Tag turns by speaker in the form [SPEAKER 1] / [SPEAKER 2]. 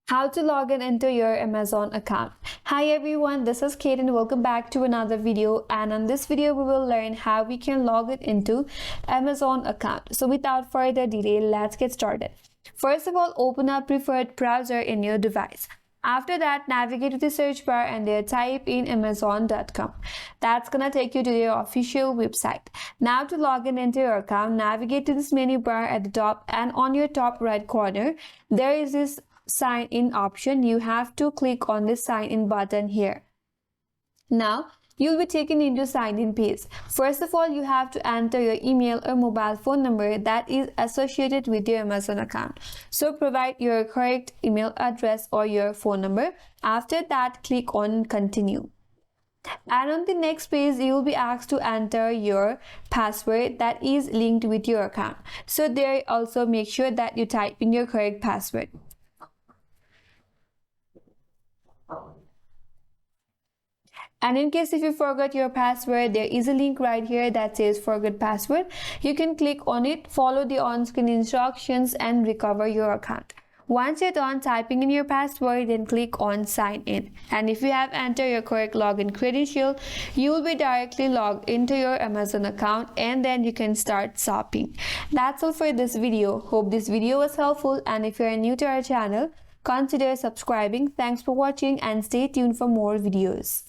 [SPEAKER 1] How to log in into your Amazon account. Hi everyone, this is Kate and welcome back to another video, and in this video we will learn how we can log in into Amazon account. So without further delay, let's get started. First of all, open up preferred browser in your device. After that, navigate to the search bar and there type in amazon.com. That's gonna take you to their official website. Now to log in into your account, navigate to this menu bar at the top, and on your top right corner there is this sign in option. You have to click on this sign in button here. Now you'll be taken into sign in page. First of all, you have to enter your email or mobile phone number that is associated with your Amazon account. So provide your correct email address or your phone number. After that, click on continue. And on the next page, you will be asked to enter your password that is linked with your account. So there also make sure that you type in your correct password. And in case if you forgot your password, there is a link right here that says forget password. You can click on it, follow the on-screen instructions and recover your account. Once you're done typing in your password, then click on sign in. And if you have entered your correct login credential, you will be directly logged into your Amazon account and then you can start shopping. That's all for this video. Hope this video was helpful, and if you're new to our channel, consider subscribing. Thanks for watching and stay tuned for more videos.